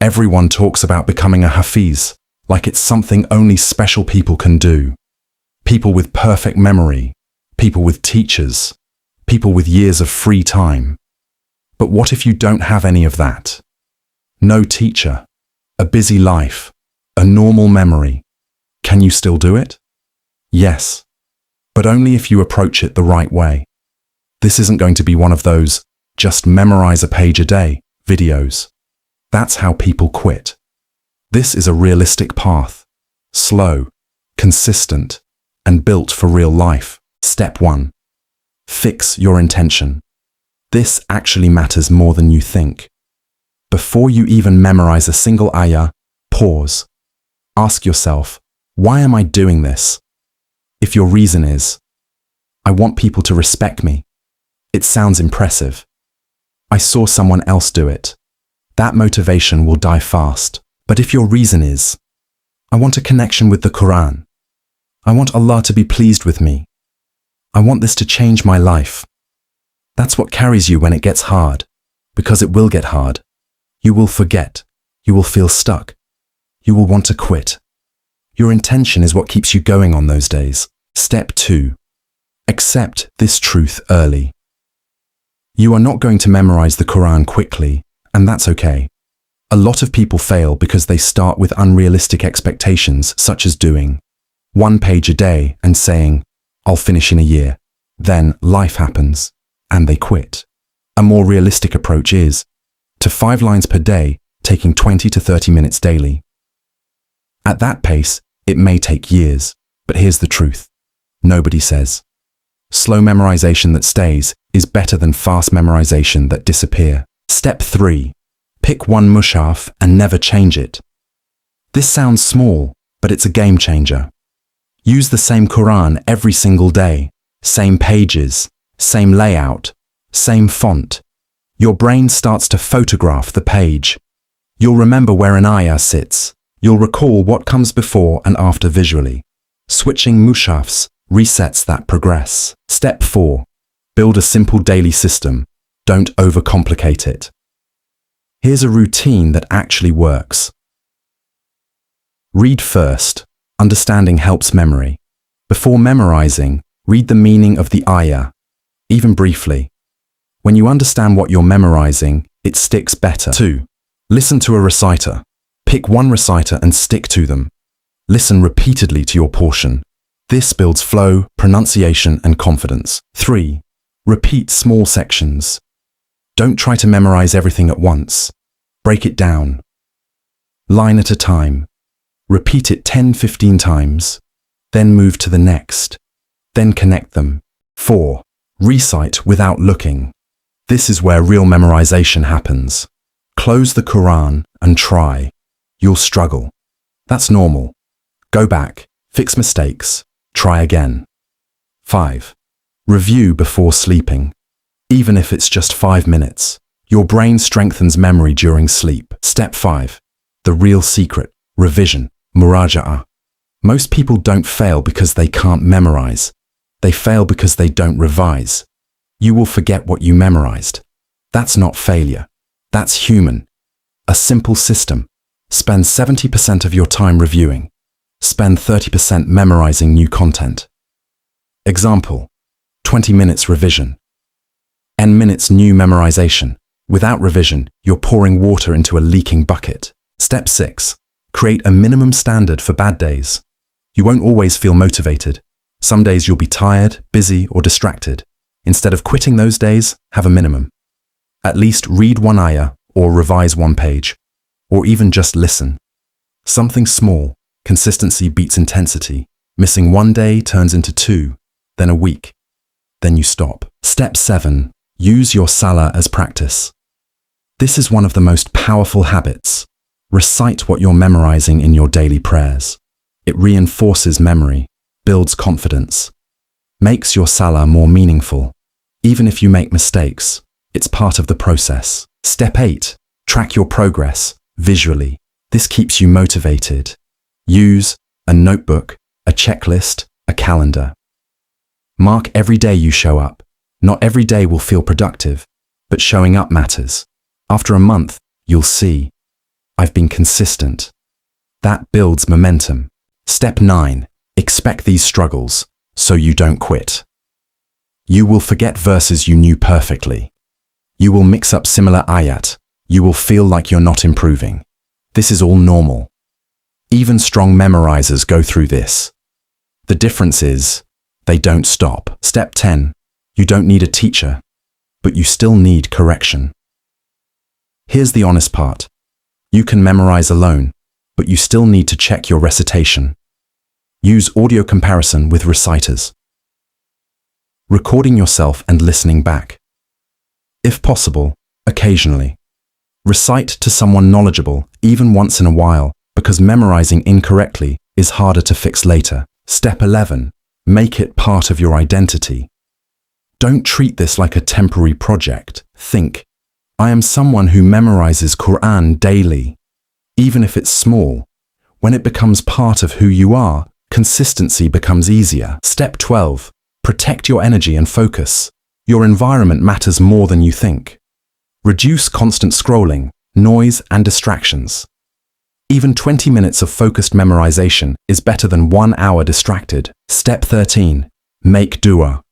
Everyone talks about becoming a Hafiz, like it's something only special people can do. People with perfect memory, people with teachers, people with years of free time. But what if you don't have any of that? No teacher, a busy life, a normal memory. Can you still do it? Yes, but only if you approach it the right way. This isn't going to be one of those just memorize a page a day videos. That's how people quit. This is a realistic path, slow, consistent, and built for real life. Step 1. Fix your intention. This actually matters more than you think. Before you even memorize a single ayah, pause. Ask yourself, why am I doing this? If your reason is, I want people to respect me, it sounds impressive. I saw someone else do it. That motivation will die fast. But if your reason is, I want a connection with the Qur'an. I want Allah to be pleased with me. I want this to change my life. That's what carries you when it gets hard, because it will get hard. You will forget. You will feel stuck. You will want to quit. Your intention is what keeps you going on those days. Step 2. Accept this truth early. You are not going to memorize the Qur'an quickly, and that's okay. A lot of people fail because they start with unrealistic expectations, such as doing 1 page a day and saying, I'll finish in a year. Then life happens, and they quit. A more realistic approach is to 5 lines per day, taking 20 to 30 minutes daily. At that pace, it may take years, but here's the truth. Nobody says. Slow memorization that stays is better than fast memorization that disappear. Step 3. Pick one mushaf and never change it. This sounds small, but it's a game changer. Use the same Qur'an every single day, same pages, same layout, same font. Your brain starts to photograph the page. You'll remember where an ayah sits. You'll recall what comes before and after visually. Switching mushafs resets that progress. Step 4. Build a simple daily system. Don't overcomplicate it. Here's a routine that actually works. Read first. Understanding helps memory. Before memorizing, read the meaning of the ayah, even briefly. When you understand what you're memorizing, it sticks better. 2. Listen to a reciter. Pick one reciter and stick to them. Listen repeatedly to your portion. This builds flow, pronunciation, and confidence. 3. Repeat small sections. Don't try to memorize everything at once. Break it down. Line at a time. Repeat it 10-15 times. Then move to the next. Then connect them. 4. Recite without looking. This is where real memorization happens. Close the Qur'an and try. You'll struggle. That's normal. Go back, fix mistakes, try again. 5. Review before sleeping. Even if it's just 5 minutes, your brain strengthens memory during sleep. Step 5. The real secret, revision, muraja'ah. Most people don't fail because they can't memorize. They fail because they don't revise. You will forget what you memorized. That's not failure. That's human. A simple system. Spend 70% of your time reviewing. Spend 30% memorizing new content. Example: 20 minutes revision. 10 minutes new memorization. Without revision, you're pouring water into a leaking bucket. Step 6. Create a minimum standard for bad days. You won't always feel motivated. Some days you'll be tired, busy, or distracted. Instead of quitting those days, have a minimum. At least read 1 ayah, or revise 1 page, or even just listen. Something small. Consistency beats intensity. Missing 1 day turns into 2, then a week. Then you stop. Step 7. Use your salah as practice. This is one of the most powerful habits. Recite what you're memorizing in your daily prayers. It reinforces memory, builds confidence, makes your salah more meaningful. Even if you make mistakes, it's part of the process. Step 8. Track your progress visually. This keeps you motivated. Use a notebook, a checklist, a calendar. Mark every day you show up. Not every day will feel productive, but showing up matters. After a month, you'll see. I've been consistent. That builds momentum. Step 9. Expect these struggles so you don't quit. You will forget verses you knew perfectly. You will mix up similar ayat. You will feel like you're not improving. This is all normal. Even strong memorizers go through this. The difference is, they don't stop. Step 10. You don't need a teacher, but you still need correction. Here's the honest part. You can memorize alone, but you still need to check your recitation. Use audio comparison with reciters. Recording yourself and listening back. If possible, occasionally. Recite to someone knowledgeable, even once in a while, because memorizing incorrectly is harder to fix later. Step 11. Make it part of your identity. Don't treat this like a temporary project. Think, I am someone who memorizes Qur'an daily. Even if it's small, when it becomes part of who you are, consistency becomes easier. Step 12. Protect your energy and focus. Your environment matters more than you think. Reduce constant scrolling, noise, and distractions. Even 20 minutes of focused memorization is better than 1 hour distracted. Step 13. Make dua.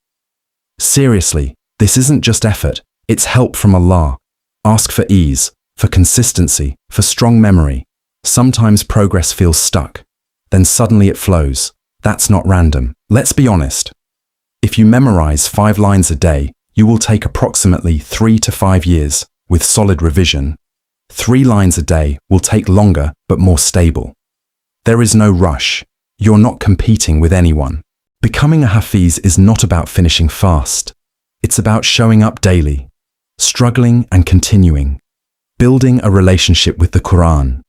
Seriously, this isn't just effort, it's help from Allah. Ask for ease, for consistency, for strong memory. Sometimes progress feels stuck. Then suddenly it flows. That's not random. Let's be honest. If you memorize 5 lines a day, you will take approximately 3 to 5 years with solid revision. 3 lines a day will take longer but more stable. There is no rush. You're not competing with anyone. Becoming a Hafiz is not about finishing fast. It's about showing up daily, struggling and continuing, building a relationship with the Qur'an.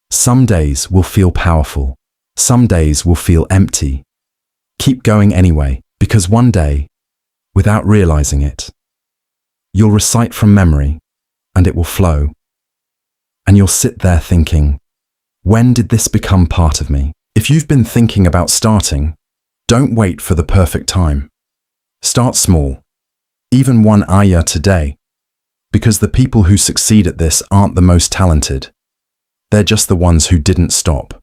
Some days will feel powerful. Some days will feel empty. Keep going anyway, because one day, without realizing it, you'll recite from memory and it will flow. And you'll sit there thinking, when did this become part of me? If you've been thinking about starting, don't wait for the perfect time. Start small, even 1 ayah today, because the people who succeed at this aren't the most talented. They're just the ones who didn't stop.